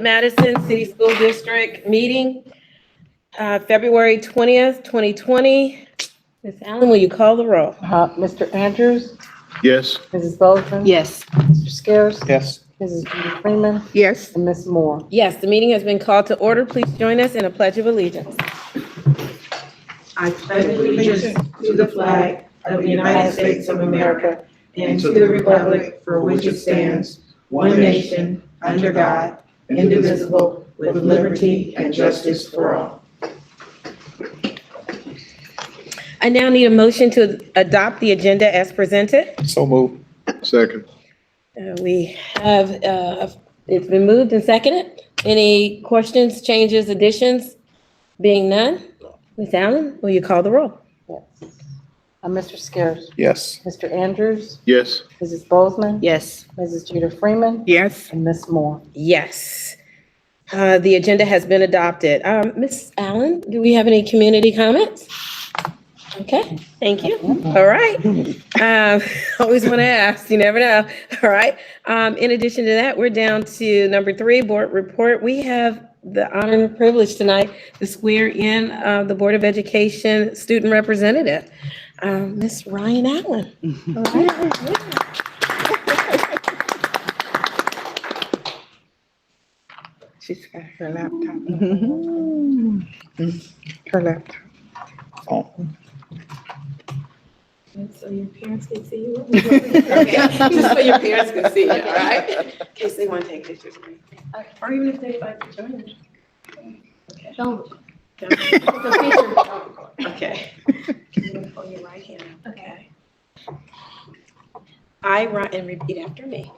Madison City School District meeting, February 20th, 2020. Ms. Allen, will you call the roll? Mr. Andrews, Yes. Mrs. Bozeman. Yes. Mr. Scares. Yes. Mrs. Judy Freeman. Yes. And Ms. Moore. Yes, the meeting has been called to order. Please join us in a pledge of allegiance. I pledge allegiance to the flag of the United States of America and to the republic for which it stands, one nation, under God, indivisible, with liberty and justice for all. I now need a motion to adopt the agenda as presented. So moved. Second. We have, it's been moved and seconded. Any questions, changes, additions? Being none, Ms. Allen, will you call the roll? Yes. Mr. Scares. Yes. Mr. Andrews, Yes. Mrs. Bozeman. Yes. Mrs. Judy Freeman. Yes. And Ms. Moore. Yes. The agenda has been adopted. Ms. Allen, do we have any community comments? Okay, thank you. All right. Always want to ask, you never know. All right. In addition to that, we're down to number 3, board report. We have the honor and privilege tonight to swear in the Board of Education student representative, Ms. Ryan Allen. All right. She's got her laptop. Her laptop. Oh. So your parents can see you? Okay, just so your parents can see you, all right? In case they want to take pictures of me. Or even if they'd like to join us. Okay. Don't. Okay. Pull your right hand. Okay. And repeat after me.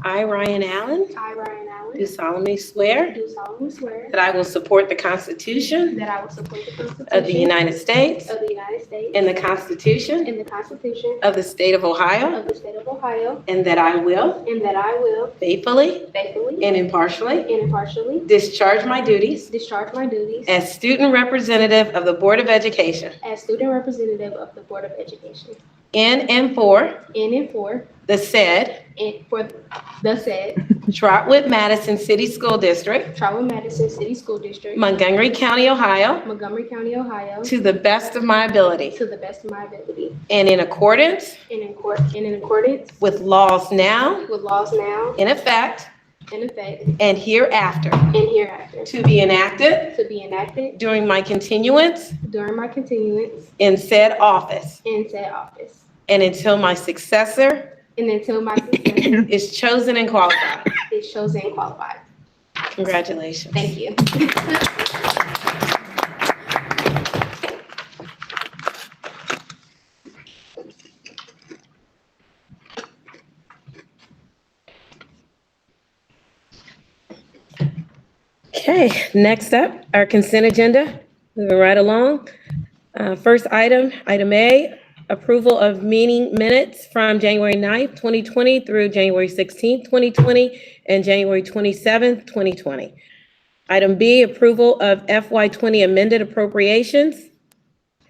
I, Ryan Allen, I, Ryan Allen, do solemnly swear do solemnly swear that I will support the Constitution that I will support the Constitution of the United States of the United States and the Constitution and the Constitution of the State of Ohio, of the State of Ohio, and that I will and that I will faithfully faithfully and impartially and impartially discharge my duties discharge my duties as student representative of the Board of Education as student representative of the Board of Education in and for in and for the said the said Trotwood-Madison City School District, Trotwood-Madison City School District, Montgomery County, Ohio, Montgomery County, Ohio, to the best of my ability to the best of my ability, and in accordance and in accordance with laws now with laws now in effect in effect and hereafter and hereafter to be enacted to be enacted during my continuance during my continuance in said office in said office, and until my successor and until my successor is chosen and qualified. is chosen and qualified. Congratulations. Thank you. Okay, next up, our consent agenda. Moving right along. First item, item A, approval of meeting minutes from January 9th, 2020 through January 16th, 2020, and January 27th, 2020. Item B, approval of FY20 amended appropriations.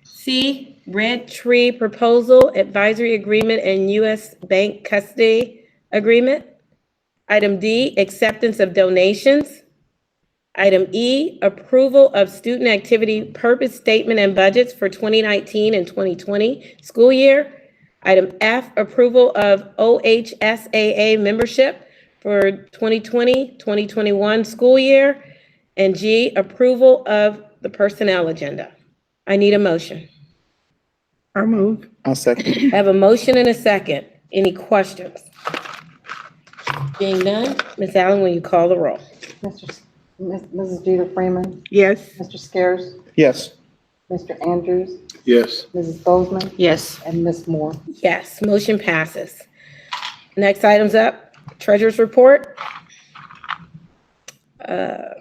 C, Red Tree Proposal Advisory Agreement and U.S. Bank Custody Agreement. Item D, acceptance of donations. Item E, approval of student activity purpose statement and budgets for 2019 and 2020 school year. Item F, approval of OHSAA membership for 2020-2021 school year. And G, approval of the personnel agenda. I need a motion. I'll move. I'll second. I have a motion and a second. Any questions? Being none, Ms. Allen, will you call the roll? Mrs. Judy Freeman. Yes. Mr. Scares. Yes. Mr. Andrews, Yes. Mrs. Bozeman. Yes. And Ms. Moore. Yes, motion passes. Next item's up, treasurer's report. I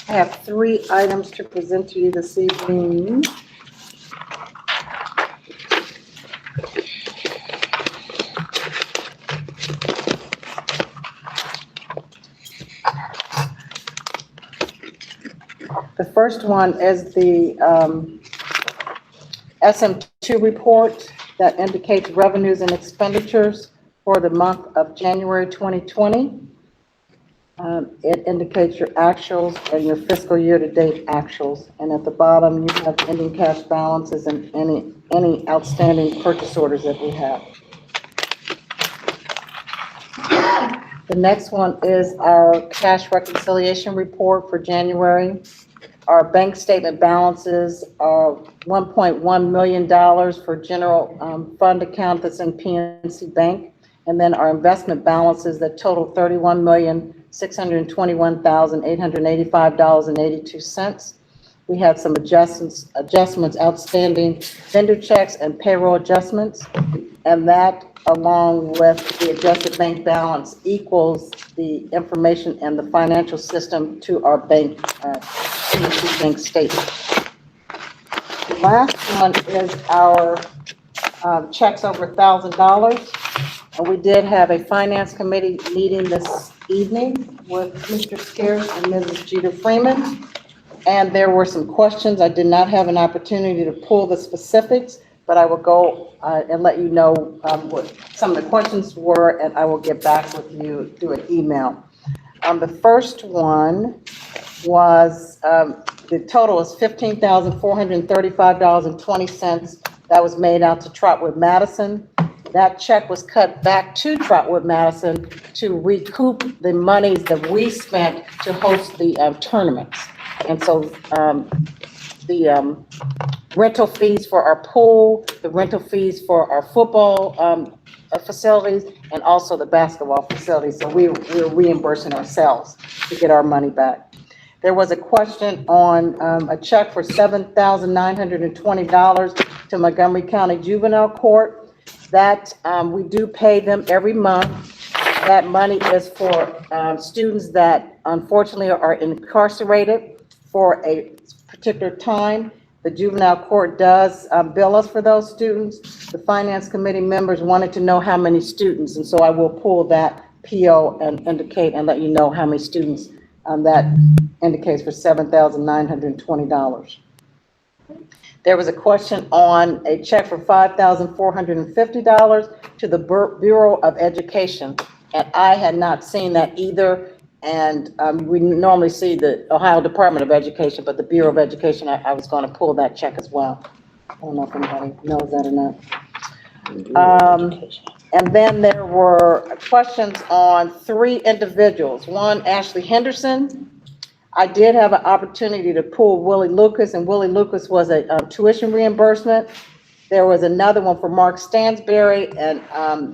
have 3 items to present to you this evening. The first one is the SM2 report that indicates revenues and expenditures for the month of January 2020. It indicates your actuals and your fiscal year-to-date actuals. And at the bottom, you have ending cash balances and any outstanding purchase orders that we have. The next one is our cash reconciliation report for January. Our bank statement balances are $1.1 million for general fund account that's in PNC Bank. And then our investment balances that total $31,621,885.82. We had some adjustments outstanding, vendor checks and payroll adjustments. And that, along with the adjusted bank balance, equals the information and the financial system to our bank, PNC Bank statement. The last one is our checks over $1,000. And we did have a finance committee meeting this evening with Mr. Scarce and Mrs. Jeter Freeman. And there were some questions. I did not have an opportunity to pull the specifics, but I will go and let you know what some of the questions were, and I will get back with you through an email. The first one was, the total is $15,435.20. That was made out to Trotwood-Madison. That check was cut back to Trotwood-Madison to recoup the monies that we spent to host the tournaments. And so the rental fees for our pool, the rental fees for our football facilities, and also the basketball facilities. So we're reimbursing ourselves to get our money back. There was a question on a check for $7,920 to Montgomery County Juvenile Court. That we do pay them every month. That money is for students that unfortunately are incarcerated for a particular time. The juvenile court does bill us for those students. The finance committee members wanted to know how many students, and so I will pull that PO and indicate and let you know how many students that indicates for $7,920. There was a question on a check for $5,450 to the Bureau of Education, and I had not seen that either. And we normally see the Ohio Department of Education, but the Bureau of Education, I was going to pull that check as well. I don't know if anybody knows that or not. And then there were questions on 3 individuals. One, Ashley Henderson. I did have an opportunity to pull Willie Lucas, and Willie Lucas was a tuition reimbursement. There was another one for Mark Stansberry, and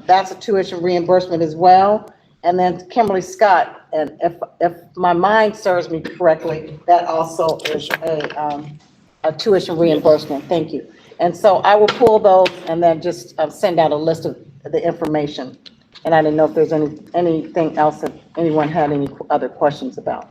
that's a tuition reimbursement as well. And then Kimberly Scott, and if my mind serves me correctly, that also is a tuition reimbursement. Thank you. And so I will pull those and then just send out a list of the information. And I didn't know if there's anything else that anyone had any other questions about.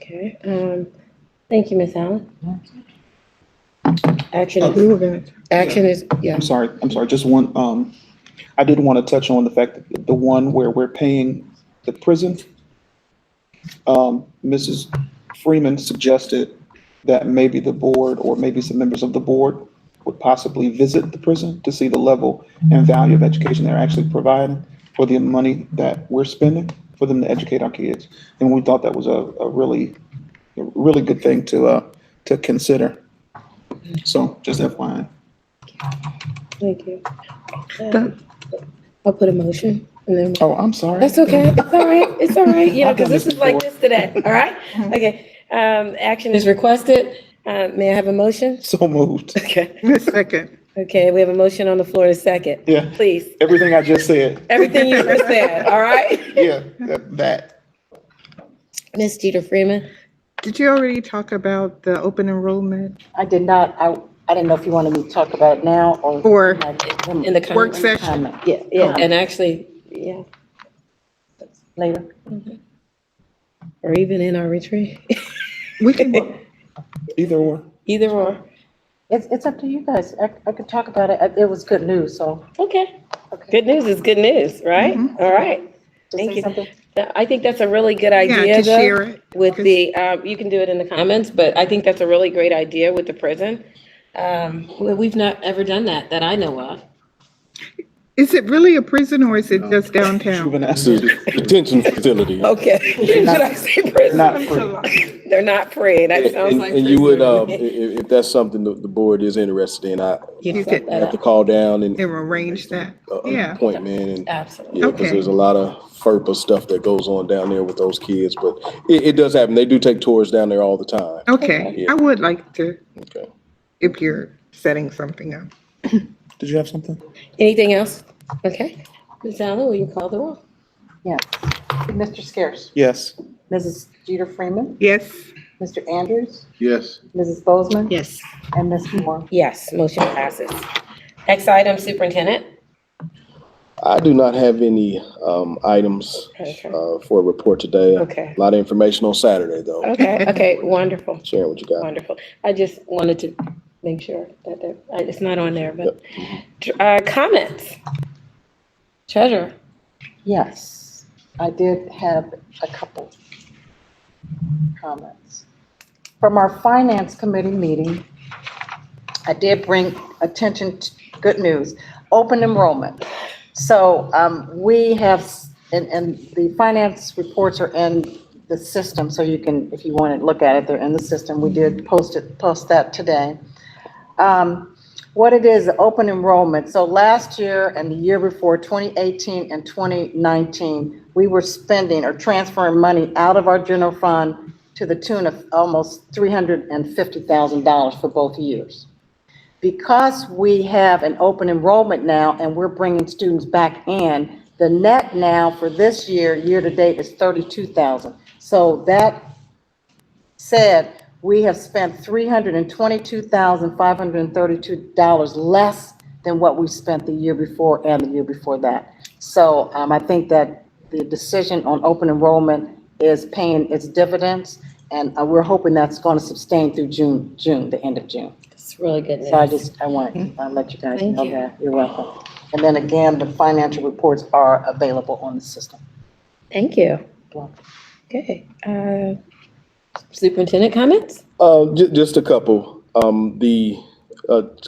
Okay. Thank you, Ms. Allen. Action is, yeah. I'm sorry, just one, I did want to touch on the fact that the one where we're paying the prison, Mrs. Freeman suggested that maybe the board or maybe some members of the board would possibly visit the prison to see the level and value of education they're actually providing for the money that we're spending for them to educate our kids. And we thought that was a really good thing to consider. So just FYI. Thank you. I'll put a motion and then. Oh, I'm sorry. That's okay. It's all right. It's all right. You know, I've done because this this is like before. this today. All right? Okay. Action is requested. May I have a motion? So moved. Okay. Second. Okay, we have a motion on the floor to second. Yeah. Please. Everything I just said. Everything you just said, all right? Yeah, that. Ms. Jeter Freeman? Did you already talk about the open enrollment? I did not, I didn't know if you wanted me to talk about it now or. Or In the work comment. session? Yeah, and actually, yeah, Later. or even in our retreat, We can, Either or. either or. It's up to you guys. I could talk about it. It was good news, so. Okay, Okay. good news is good news, right? Mhm. All right. To Thank say you. something? I think that's a really good Yeah, idea, to though, share it. with the, you can do it in the comments, but I think that's a really great idea with the prison. We've not ever done that I know of. Is it really a prison or is it just downtown? Juvenile. It's a detention facility. Okay, should I say prison? Not free. They're not free, that sounds And, like. and you would, prison. if that's something the board is interested in, I You could- set that have to up. call down and And arrange that? an Yeah. appointment and, Absolutely. yeah, because Okay. there's a lot of FERPA stuff that goes on down there with those kids, but it does happen. They do take tours down there all the time. Okay, Yeah. I would like to, Okay. if you're setting something up. Did you have something? Anything else? Okay. Ms. Allen, will you call the roll? Yes. Mr. Scarce, Yes. Mrs. Jeter Freeman, Yes? Mr. Andrews, Yes. Mrs. Bozeman, Yes. and Ms. Moore. Yes, motion passes. Next item, superintendent. I do not have any, items, Okay. for a report today. Okay. A lot of information on Saturday, though. Okay, wonderful, Sharing what you got. wonderful. I just wanted to make sure that it's not on there, but, comments? Treasurer? Yes, I did have a couple comments. From our finance committee meeting, I did bring attention to good news, open enrollment. So we have, and the finance reports are in the system, so you can, if you want to look at it, they're in the system. We did post that today. What it is, open enrollment. So last year and the year before, 2018 and 2019, we were spending or transferring money out of our general fund to the tune of almost $350,000 for both years. Because we have an open enrollment now and we're bringing students back in, the net now for this year, year to date, is $32,000. So that said, we have spent $322,532 less than what we spent the year before and the year before that. So I think that the decision on open enrollment is paying its dividends, and we're hoping that's going to sustain through June, the end of June. It's really good news. So I want to let you guys Thank know you. that. You're welcome. And then again, the financial reports are available on the system. Thank you. You're welcome. Okay, superintendent comments? Just a couple. To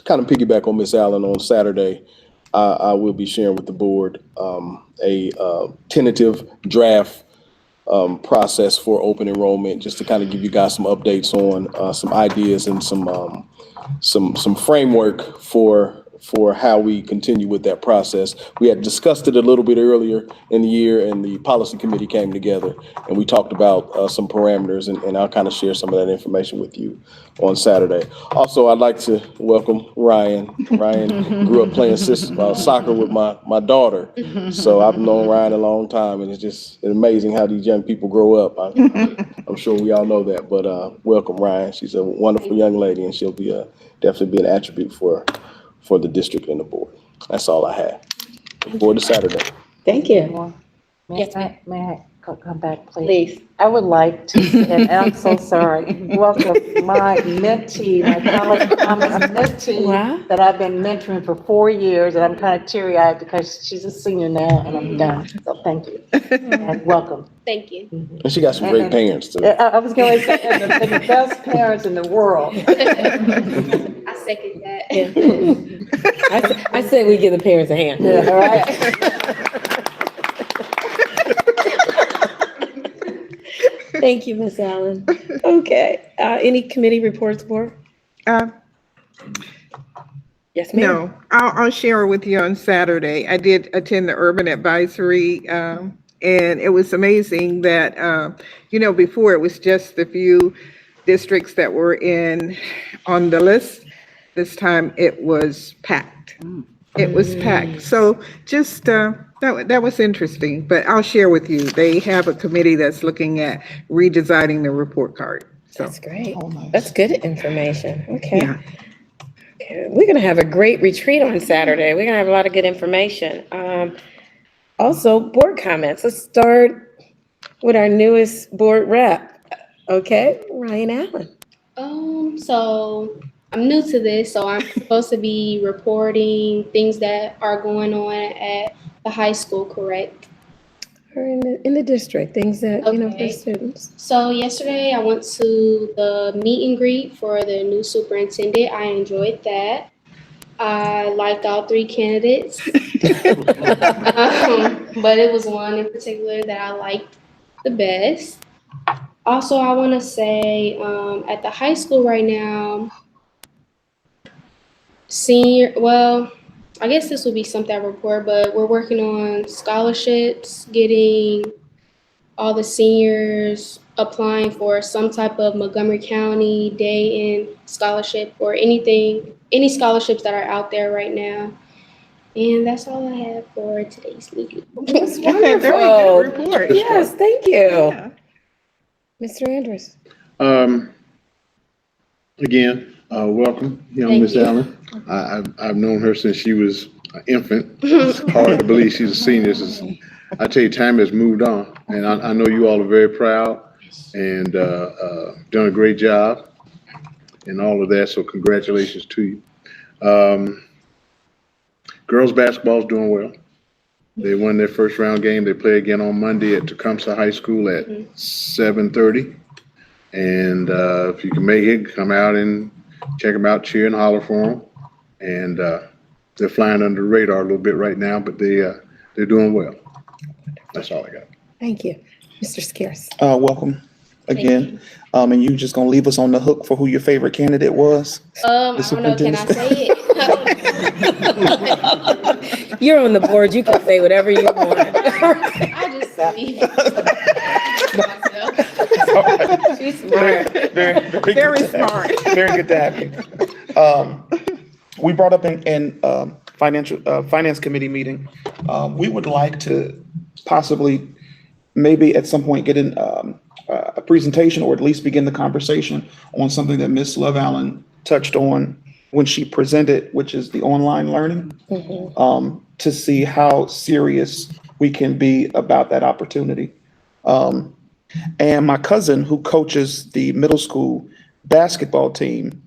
kind of piggyback on Miss Allen on Saturday, I will be sharing with the board, a tentative draft, process for open enrollment, just to kind of give you guys some updates on, some ideas and some framework for how we continue with that process. We had discussed it a little bit earlier in the year, and the policy committee came together and we talked about, some parameters, and I'll kind of share some of that information with you on Saturday. Also, I'd like to welcome Ryan. Ryan grew up playing soccer with my daughter. So I've known Ryan a long time, and it's just amazing how these young people grow up. I'm sure we all know that, but, welcome Ryan. She's a wonderful young lady, and she'll be definitely be an attribute for the district and the board. That's all I have. Look forward to Saturday. Thank you. May Yes, may I come back, please? Please. I would like to, and I'm so sorry, welcome my mentee, my college promise mentee Wow. that I've been mentoring for 4 years, and I'm kind of teary-eyed because she's a senior now and I'm done. So thank you and welcome. Thank you. And she got some great parents too. I was going to say, and the best parents in the world. I second that. I said we give the parents a hand. Yeah, all right. Thank you, Ms. Allen. Okay, any committee reports, board? Yes, ma'am. No, I'll share with you on Saturday. I did attend the Urban Advisory, and it was amazing that, before it was just the few districts that were on the list. This time it was packed. It was packed. So just, that was interesting, but I'll share with you. They have a committee that's looking at redesigning the report card. So, That's great. Oh, nice. That's good information. Okay. yeah. Okay. We're gonna have a great retreat on Saturday. We're gonna have a lot of good information. Also, board comments. Let's start with our newest board rep. Okay, Ryan Allen. So I'm new to this, so I'm supposed to be reporting things that are going on at the high school, correct? Or in the district, things that, for Okay. students. So yesterday I went to the meet and greet for the new superintendent. I enjoyed that. I liked all three candidates. But it was one in particular that I liked the best. Also, I want to say at the high school right now, I guess this would be something I report, but we're working on scholarships, getting all the seniors applying for some type of Montgomery County Day in scholarship or any scholarships that are out there right now. And that's all I have for today's meeting. That's Very good wonderful. report. Yes, thank you. Yeah. Mr. Andrews. Again, welcome, young Thank Miss you. Allen. I've known her since she was an infant. It's hard to believe she's a senior. I tell you, time has moved on, and I know you all are very proud and done a great job and all of that, so congratulations to you. Girls basketball is doing well. They won their first round game. They play again on Monday at Tecumseh High School at 7:30. And if you can make it, come out and check them out, cheer and holler for them. And they're flying under the radar a little bit right now, but they're doing well. That's all I got. Thank you. Mr. Scarce. Welcome again. And you just gonna leave us on the hook for who your favorite candidate was? I don't know, can I say it? You're on the board. You can say whatever you want. I just leave myself. She's smart. Very smart. Very good to have you. We brought up in finance committee meeting, we would like to possibly maybe at some point get in a presentation or at least begin the conversation on something that Ms. Love Allen touched on when she presented, which is the online learning, to see how serious we can be about that opportunity. And my cousin, who coaches the middle school basketball team,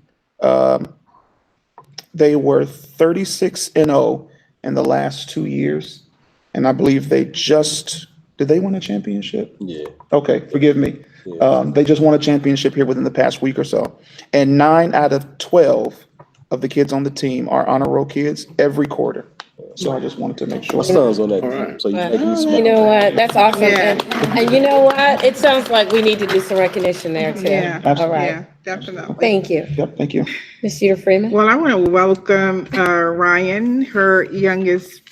they were 36-0 in the last 2 years. And I believe did they win a championship? Yeah. Okay, forgive me. They just won a championship here within the past week or so. And 9 out of 12 of the kids on the team are honor roll kids every quarter. So I just wanted to make sure. My son's on that All team, right. so you make me smile. You know what? That's awesome. Yeah. And you know what? It sounds like we need to do some recognition there too. Yeah. All right. Yeah, definitely. Thank you. Yep, thank you. Ms. Jeter Freeman. Well, I want to welcome Ryan, her youngest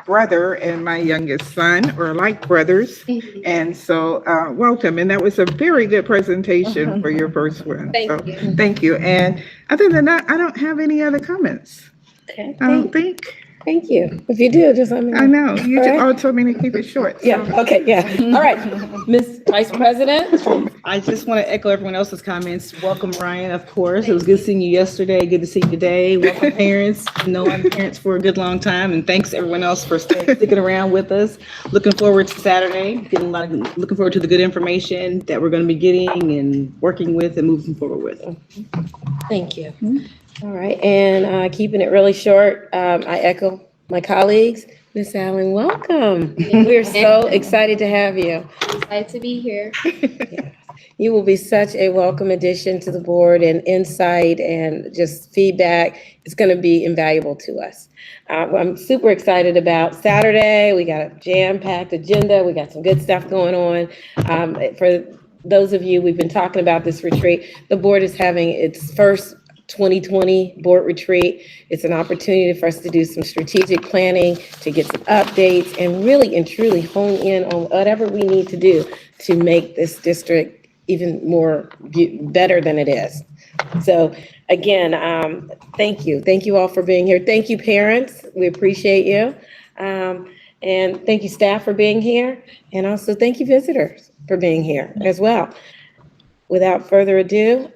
brother, and my youngest son, or like brothers. And so welcome. And that was a very good presentation for your first one. Thank you. Thank you. And other than that, I don't have any other comments. Okay. I don't think. Thank you. If you do, just let me know. I know. You All just right. all told me to keep it short. so- Yeah, okay, yeah. All right. Ms. Vice President? I just want to echo everyone else's comments. Welcome, Ryan, of course. It was good seeing you yesterday. Good to see you today. Welcome, parents. I know I'm parents for a good long time, and thanks everyone else for sticking around with us. Looking forward to Saturday. Looking forward to the good information that we're going to be getting and working with and moving forward with. Thank you. All right, and keeping it really short, I echo my colleagues. Ms. Allen, welcome. We're so excited to have you. Excited to be here. You will be such a welcome addition to the board, and insight and just feedback is going to be invaluable to us. I'm super excited about Saturday. We got a jam-packed agenda. We got some good stuff going on. For those of you, we've been talking about this retreat. The board is having its first 2020 board retreat. It's an opportunity for us to do some strategic planning, to get some updates, and really and truly hone in on whatever we need to do to make this district even more better than it is. So again, thank you. Thank you all for being here. Thank you, parents. We appreciate you. And thank you, staff, for being here. And also thank you, visitors, for being here as well. Without further ado,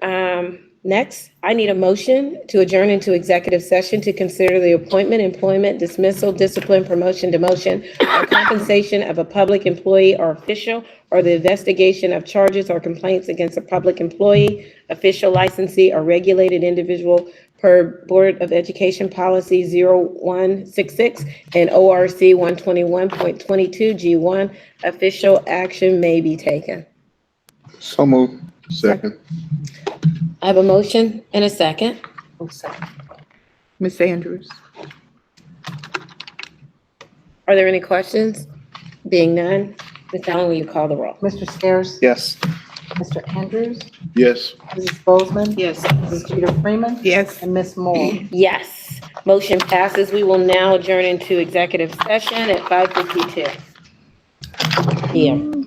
Next, I need a motion to adjourn into executive session to consider the appointment, employment, dismissal, discipline, promotion, demotion, or compensation of a public employee or official, or the investigation of charges or complaints against a public employee, official, licensee, or regulated individual per Board of Education Policy 0166 and ORC 121.22 G1. Official action may be taken. So moved. Second. I have a motion and a second. Ms. Andrews? Are there any questions? Being none, Ms. Allen, will you call the roll? Mr. Scares? Yes. Mr. Andrews? Yes. Mrs. Bozeman? Yes. Mrs. Jeter Freeman? Yes. And Ms. Moore? Yes, motion passes. We will now adjourn into executive session at 5:52 PM.